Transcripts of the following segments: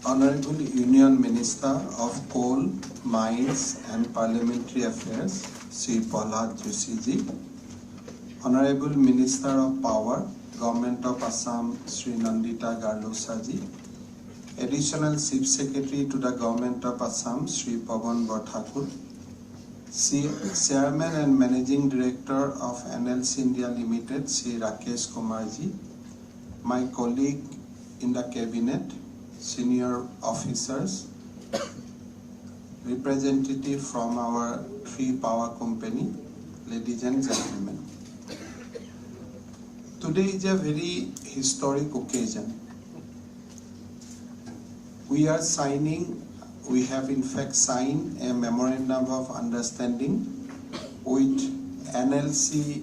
Honorable Union Minister of Coal, Mines and Parliamentary Affairs, Sri Prahlad Joshi ji. Honorable Minister of Power, Government of Assam, Sri Nandita Garlosa ji. Additional Chief Secretary to the Government of Assam, Sri Pawan Thakur. Chairman and Managing Director of NLCIL India Limited, Sri Rakesh Kumar ji. My colleague in the Cabinet, senior officers, representative from our three power company, ladies and gentlemen. Today is a very historic occasion. We are we have in fact signed a memorandum of understanding with NLCIL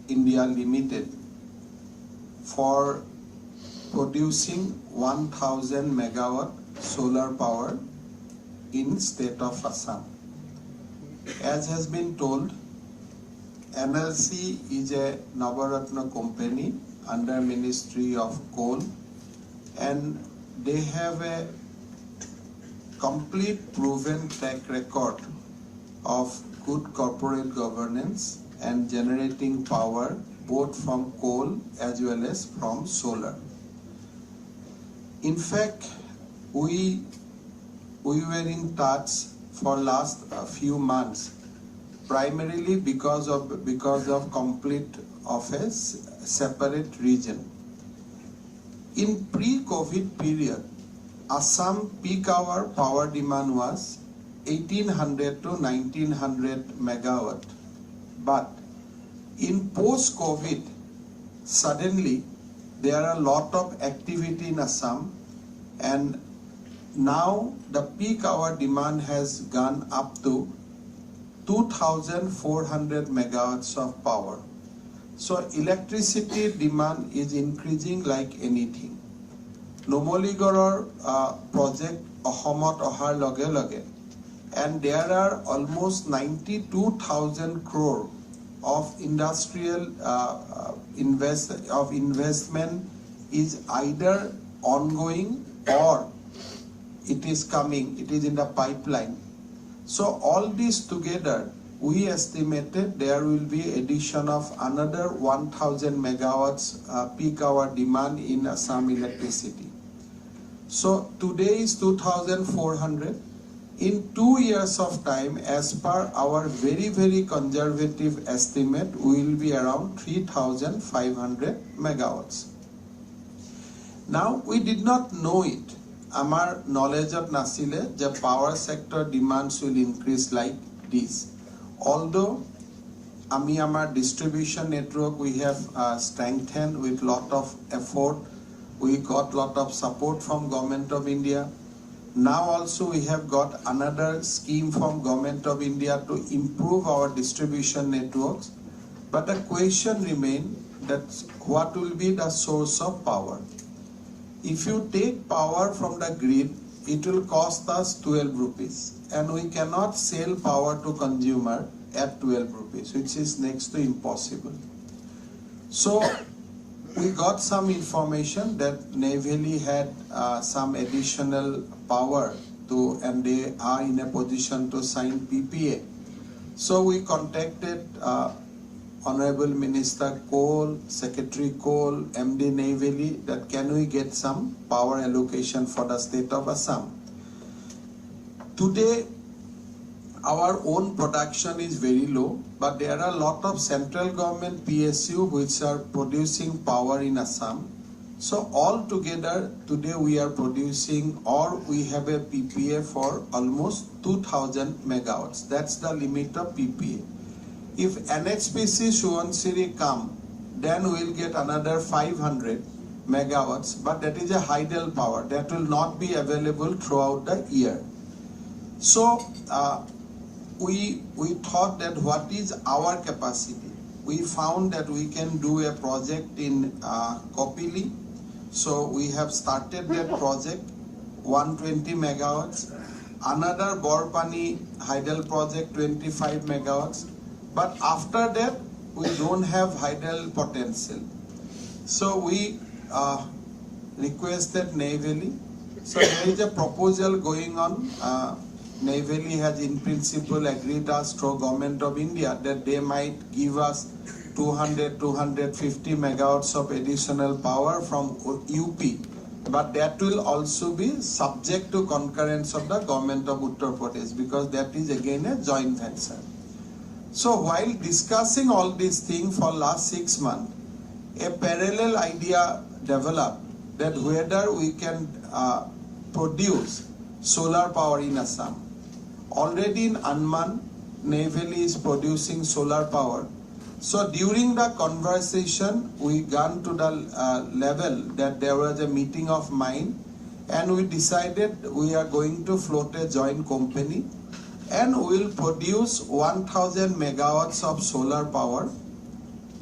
India Limited for producing 1000 megawatt solar power in state of Assam. As has been told, NLC is a Navaratna company under Ministry of Coal, and they have a complete proven track record of good corporate governance and generating power both from coal as well as from solar. In fact, we were in touch for last few months, primarily because of complete of a separate region. In pre-COVID period, Assam peak hour power demand was 1800 to 1900 megawatt. But in post-COVID, suddenly there are a lot of activity in Assam, and now the peak hour demand has gone up to 2400 megawatts of power. So electricity demand is increasing like anything. Numaligarhor project Ahomot ohar loge loge, and there are almost 92,000 crore of industrial investment is either ongoing or it is coming, it is in the pipeline. So all this together, we estimated there will be addition of another 1000 megawatts peak hour demand in Assam electricity. So today is 2400. In 2 years of time, as per our very conservative estimate, we will be around 3500 megawatts. Now, we did not know it. Our knowledge of nasile, the power sector demands will increase like this. Although, our distribution network we have strengthened with lot of effort. We got lot of support from Government of India. Now also we have got another scheme from Government of India to improve our distribution networks. But the question remains that what will be the source of power? If you take power from the grid, it will cost us 12 rupees. And we cannot sell power to consumer at 12 rupees, which is next to impossible. So we got some information that Ney Valley had some additional power and they are in a position to sign PPA. So we contacted Honorable Minister Coal, Secretary Coal, MD Ney Valley, that can we get some power allocation for the state of Assam. Today, our own production is very low, but there are a lot of central government PSU which are producing power in Assam. So all together, today we are producing, or we have a PPA for almost 2000 megawatts. That's the limit of PPA. If NHPC Subansiri come, then we'll get another 500 megawatts, but that is a hydel power that will not be available throughout the year. So we thought that what is our capacity? We found that we can do a project in Kopili. So we have started that project, 120 megawatts. Another Borpani hydel project, 25 megawatts. But after that, we don't have hydel potential. So we requested Ney Valley So there is a proposal going on. NLCIL has in principle agreed us through Government of India that they might give us 200-250 megawatts of additional power from UP. But that will also be subject to concurrence of the Government of Uttar Pradesh, because that is again a joint venture. So while discussing all these things for last 6 months, a parallel idea developed that whether we can produce solar power in Assam. Already in Anman, NLCIL is producing solar power. So during the conversation, we got to the level that there was a meeting of mind, and we decided we are going to float a joint company and will produce 1000 megawatts of solar power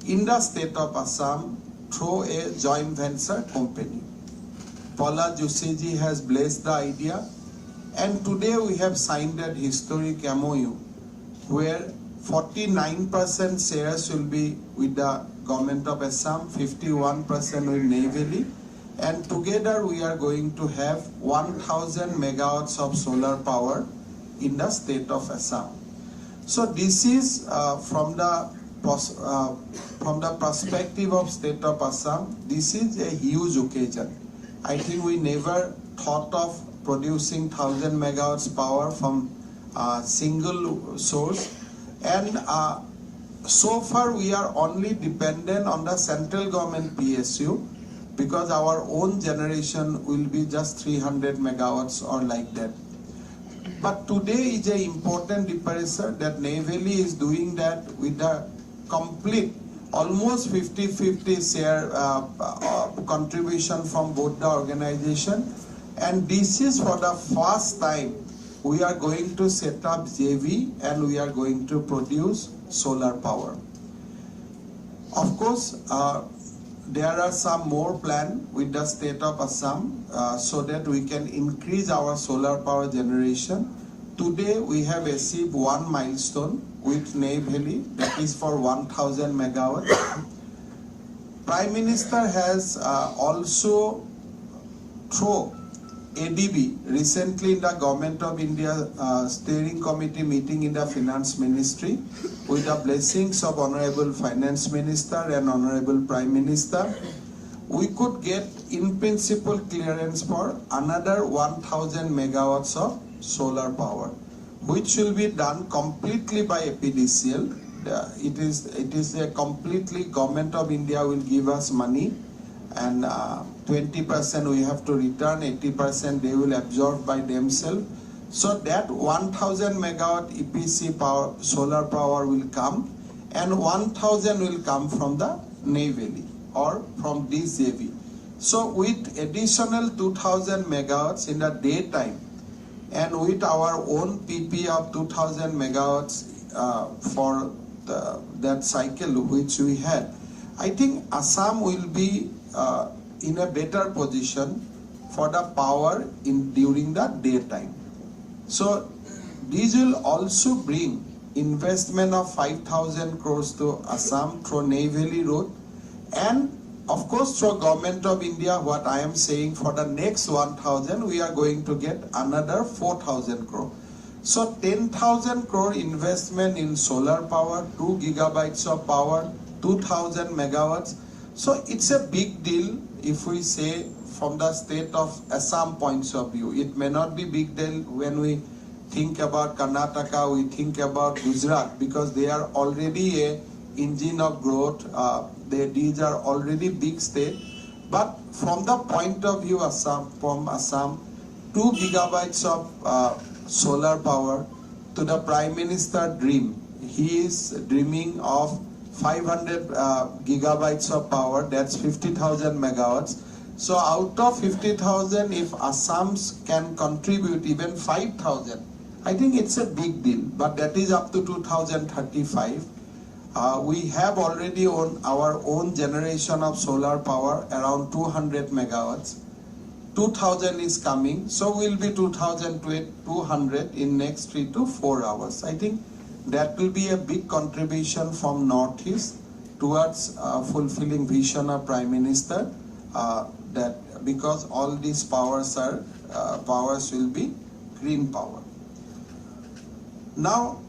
in the state of Assam through a joint venture company. Paula Joshiji has blessed the idea, and today we have signed a historic MOU where 49% shares will be with the Government of Assam, 51% with NLCIL, and together we are going to have 1000 megawatts of solar power in the state of Assam. So this is from the perspective of state of Assam, this is a huge occasion. I think we never thought of producing 1000 megawatts power from a single source, and so far we are only dependent on the central government PSU, because our own generation will be just 300 megawatts or like that. But today is an important departure that NLCIL is doing that with the complete almost 50-50 share contribution from both the organization, and this is for the first time we are going to set up JV and we are going to produce solar power. Of course, there are some more plans with the state of Assam so that we can increase our solar power generation. Today we have achieved one milestone with NLCIL, that is for 1000 megawatts. Prime Minister has also through ADB recently in the Government of India Steering Committee meeting in the Finance Ministry, with the blessings of Honorable Finance Minister and Honorable Prime Minister, we could get in principle clearance for another 1000 megawatts of solar power, which will be done completely by APDCL. It is a completely Government of India will give us money, and 20% we have to return, 80% they will absorb by themselves. So that 1000 megawatt EPC power, solar power will come, and 1000 will come from the NLCIL or from this JV. So with additional 2000 megawatts in the daytime, and with our own PP of 2000 megawatts for that cycle which we had, I think Assam will be in a better position for the power during the daytime. So these will also bring investment of 5,000 crores to Assam through NLCIL road, and of course through Government of India. What I am saying, for the next 1000 we are going to get another 4,000 crore. So 10,000 crore investment in solar power, 2 gigabytes of power, 2,000 megawatts. So it's a big deal if we say from the state of Assam points of view. It may not be big deal when we think about Karnataka, we think about Gujarat, because they are already a engine of growth. These are already big state. But from the point of view from Assam, 2 gigabytes of solar power to the Prime Minister dream. He is dreaming of 500 gigabytes of power, that's 50,000 megawatts. So out of 50,000, if Assam can contribute even 5,000, I think it's a big deal, but that is up to 2035. We have already on our own generation of solar power around 200 megawatts. 2000 is coming, so we'll be 2,200 in next 3 to 4 hours. I think that will be a big contribution from Northeast towards fulfilling vision of Prime Minister, that because all these powers will be green power. Now,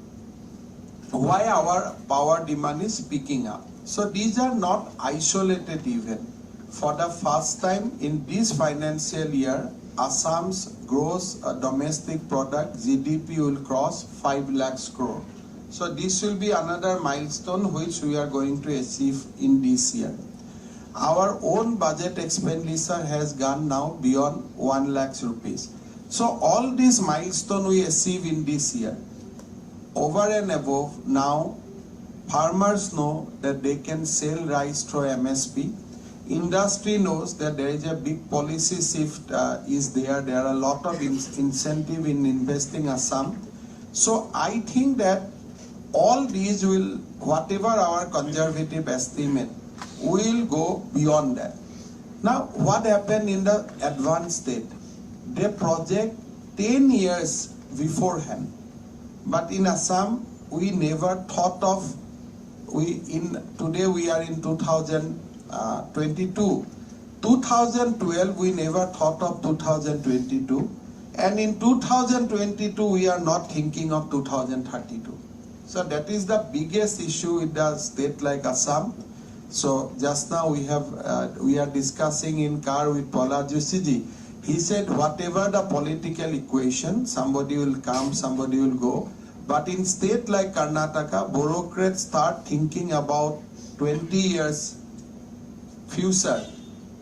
why our power demand is picking up? So these are not isolated events. For the first time in this financial year, Assam's gross domestic product GDP will cross 5 lakhs crore. So this will be another milestone which we are going to achieve in this year. Our own budget expenditure has gone now beyond 1 lakhs rupees. So all these milestones we achieve in this year. Over and above, now farmers know that they can sell rice through MSP. Industry knows that there is a big policy shift is there. There are a lot of incentive in investing Assam. So I think that all these will, whatever our conservative estimate, will go beyond that. Now, what happened in the advanced state? They project 10 years beforehand. But in Assam, we never thought of, today we are in 2022. 2012, we never thought of 2022. And in 2022, we are not thinking of 2032. So that is the biggest issue with the state like Assam. So just now we are discussing in car with Paula Joshiji. He said whatever the political equation, somebody will come, somebody will go. But in state like Karnataka, bureaucrats start thinking about 20 years future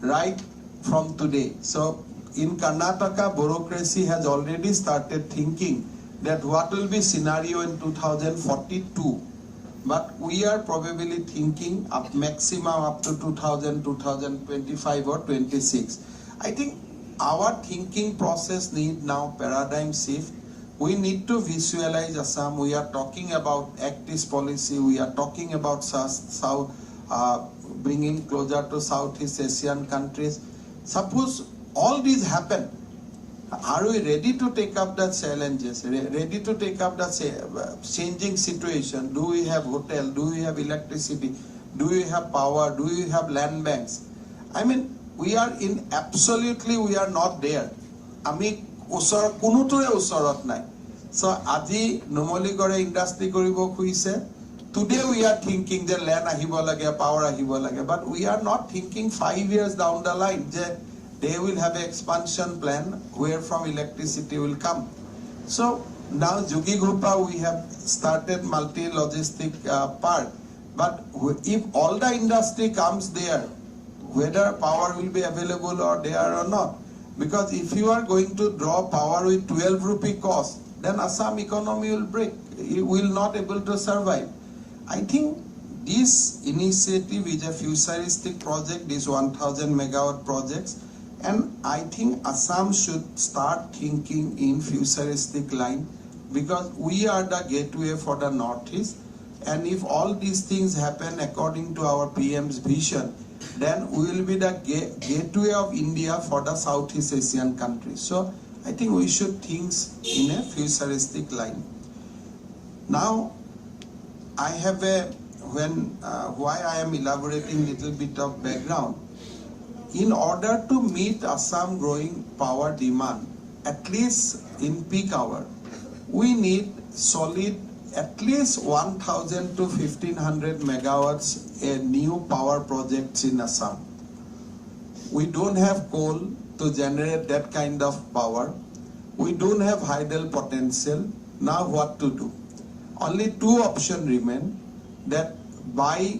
right from today. So in Karnataka, bureaucracy has already started thinking that what will be scenario in 2042. But we are probably thinking up maximum up to 2025 or 26. I think our thinking process need now paradigm shift. We need to visualize Assam. We are talking about Act East policy. We are talking about South, bringing closer to Southeast Asian countries. Suppose all these happen. Are we ready to take up the challenges? Ready to take up the changing situation? Do we have hotel? Do we have electricity? Do we have power? Do we have land banks? I mean, we are not there. Ami usor kunutore usorot nai. So aji Numoligore industry koribo khuise. Today we are thinking that land ahibo lage, power ahibo lage, but we are not thinking 5 years down the line. They will have an expansion plan where from electricity will come. So now Jugi Grupa we have started multi-logistic park. But if all the industry comes there, whether power will be available or there or not. Because if you are going to draw power with 12 rupee cost, then Assam economy will break. It will not able to survive. I think this initiative is a futuristic project, this 1000 megawatt projects. And I think Assam should start thinking in futuristic line because we are the gateway for the Northeast. And if all these things happen according to our PM's vision, then we will be the gateway of India for the Southeast Asian countries. So I think we should think in a futuristic line. Now, I have why I am elaborating little bit of background. In order to meet Assam growing power demand, at least in peak hour, we need solid at least 1000 to 1500 megawatts new power projects in Assam. We don't have coal to generate that kind of power. We don't have hydel potential. Now what to do? Only two options remain, that by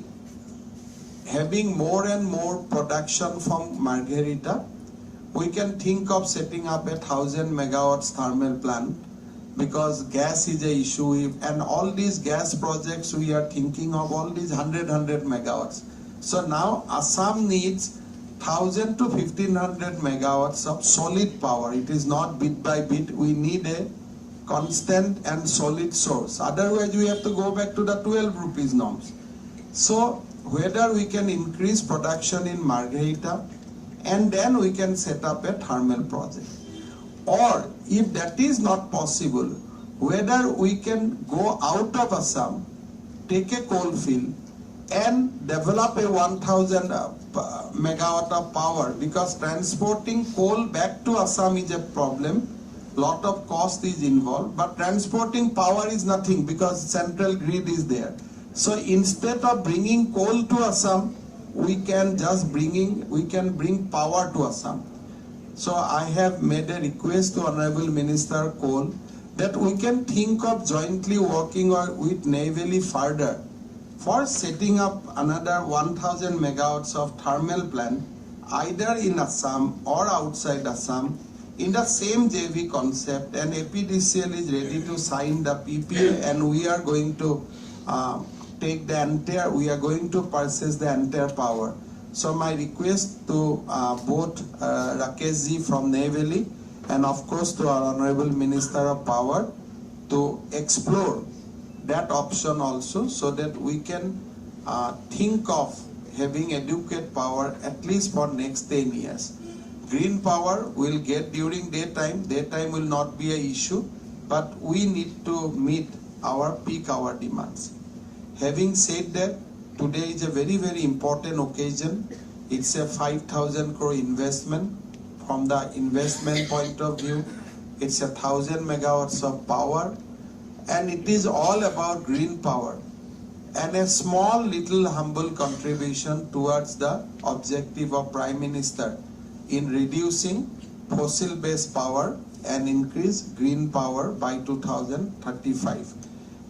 having more and more production from Margherita, we can think of setting up 1000 megawatts thermal plant because gas is an issue, and all these gas projects we are thinking of all these 100 megawatts. So now Assam needs 1000 to 1500 megawatts of solid power. It is not bit by bit. We need a constant and solid source. Otherwise we have to go back to the 12 rupees norms. So whether we can increase production in Margherita and then we can set up a thermal project. Or if that is not possible, whether we can go out of Assam, take a coal field, and develop a 1000 megawatt of power, because transporting coal back to Assam is a problem. Lot of cost is involved, but transporting power is nothing because central grid is there. So instead of bringing coal to Assam, we can bring power to Assam. So I have made a request to Honorable Minister Coal that we can think of jointly working with NLCIL further for setting up another 1000 megawatts of thermal plant either in Assam or outside Assam in the same JV concept, and APDCL is ready to sign the PPA, and we are going to purchase the entire power. So my request to both Rakesh ji from NLCIL and of course to our Honorable Minister of Power to explore that option also, so that we can think of having adequate power at least for next 10 years. Green power will get during daytime will not be an issue, but we need to meet our peak hour demands. Having said that, today is a very, very important occasion. It's a 5,000 crore investment. From the investment point of view, it's 1,000 megawatts of power, and it is all about green power and a small little humble contribution towards the objective of Prime Minister in reducing fossil-based power and increase green power by 2035.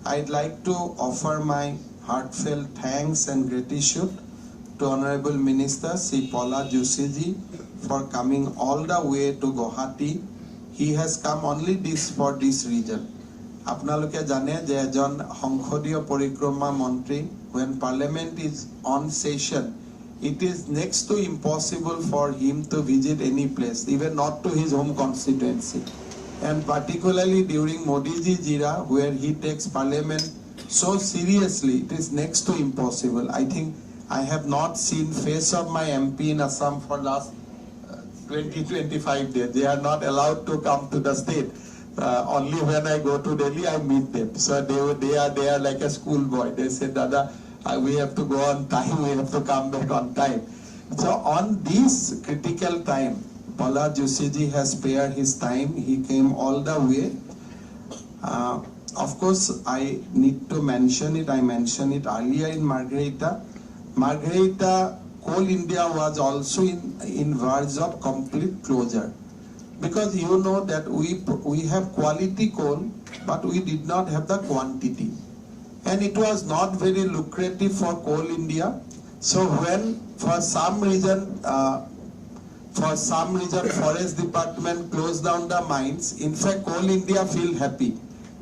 I'd like to offer my heartfelt thanks and gratitude to Honorable Minister Sri Paula Joshi for coming all the way to Guwahati. He has come only for this region. Apnaloke jane je ejon Sangsodiyo Porikroma Mantri, when Parliament is on session, it is next to impossible for him to visit any place, even not to his home constituency. And particularly during Modi ji Jira, where he takes Parliament so seriously, it is next to impossible. I think I have not seen face of my MP in Assam for last 20-25 days. They are not allowed to come to the state. Only when I go to Delhi, I meet them. So they are like a schoolboy. They say, Dada, we have to go on time, we have to come back on time. So on this critical time, Paula Joshi ji has spared his time. He came all the way. Of course, I need to mention it. I mentioned it earlier in Margherita. Margherita, Coal India was also in verge of complete closure. Because you know that we have quality coal, but we did not have the quantity. And it was not very lucrative for Coal India. So when for some reason Forest Department closed down the mines, in fact Coal India feel happy.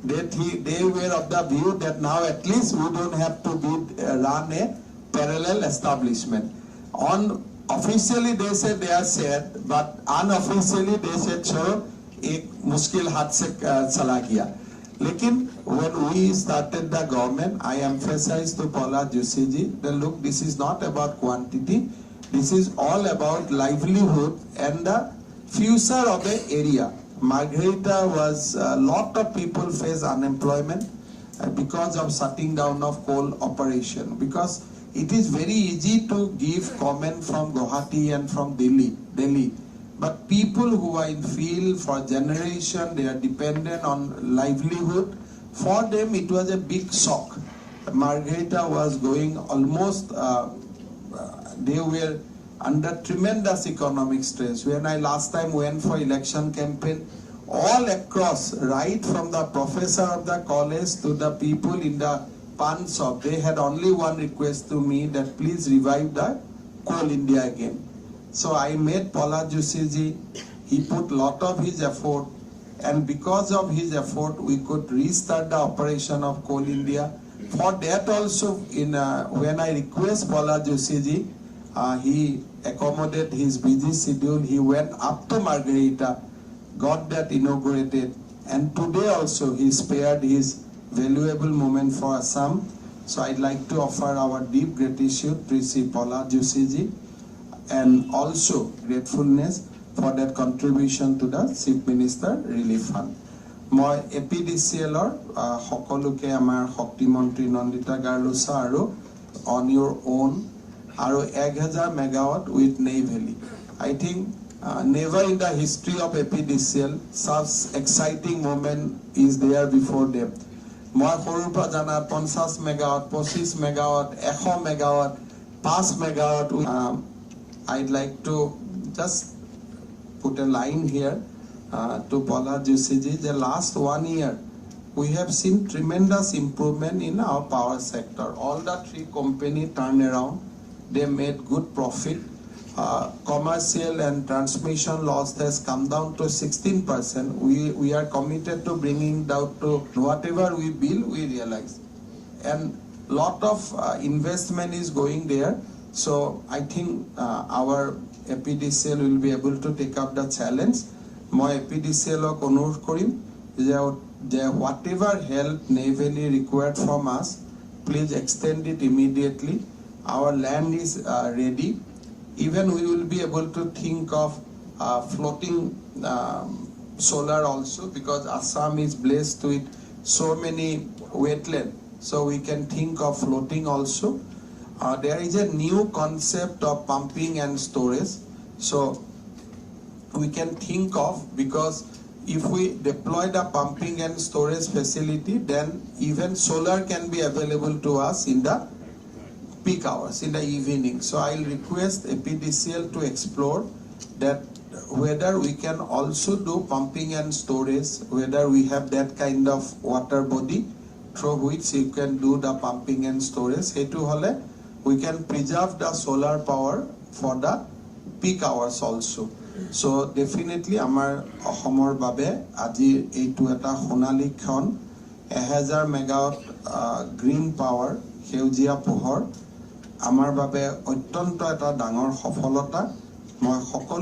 They were of the view that now at least we don't have to run a parallel establishment. Officially they said they are sad, but unofficially they said, "Chalo, ek mushkil hath se chala gaya." Lekin when we started the government, I emphasized to Paula Joshi ji that look, this is not about quantity, this is all about livelihood and the future of the area. Margherita was, a lot of people face unemployment because of shutting down of coal operation, because it is very easy to give comment from Guwahati and from Delhi. But people who are in field for generation, they are dependent on livelihood. For them, it was a big shock. Margherita was going almost, they were under tremendous economic stress. When I last time went for election campaign, all across, right from the professor of the college to the people in the pan shop, they had only one request to me, that please revive the Coal India again. So I met Paula Joshi ji. He put lot of his effort, and because of his effort, we could restart the operation of Coal India. For that also, when I request Paula Joshi ji, he accommodated his busy schedule. He went up to Margherita, got that inaugurated, and today also he spared his valuable moment for Assam. So I'd like to offer our deep gratitude to Sri Paula Joshi ji, and also gratefulness for that contribution to the Chief Minister Relief Fund. Moi APDCLৰ সকলোকে আমাৰ শক্তি মন্ত্ৰী নন্দিতা গাৰ্লুছা আৰু on your own, and 1000 megawatt with NLCIL. I think never in the history of APDCL such exciting moment is there before them. মই সৰুৰ পৰা জানা 50 megawatt 25 megawatt 100 megawatt 5 megawatt I'd like to just put a line here to Paula Jusiji. The last 1 year we have seen tremendous improvement in our power sector. All the 3 companies turned around. They made good profit. Commercial and transmission loss has come down to 16%. We are committed to bringing down to whatever we bill, we realize. And lot of investment is going there. So I think our APDCL will be able to take up the challenge. My APDCL অনুৰোধ কৰিম যে whatever help NLCIL required from us, please extend it immediately. Our land is ready. Even we will be able to think of floating solar also, because Assam is blessed with so many wetlands. So we can think of floating also. There is a new concept of pumping and storage. So we can think of, because if we deploy the pumping and storage facility, then even solar can be available to us in the peak hours, in the evening. So I'll request APDCL to explore that whether we can also do pumping and storage, whether we have that kind of water body through which you can do the pumping and storage. Hetu hole we can preserve the solar power for the peak hours also. So definitely amar Ahomor babe aji eitu eta honali khon 1000 megawatt green power সেউজীয়া পোহৰ আমাৰ বাবে অত্যন্ত এটা ডাঙৰ সফলতা। মই সকলো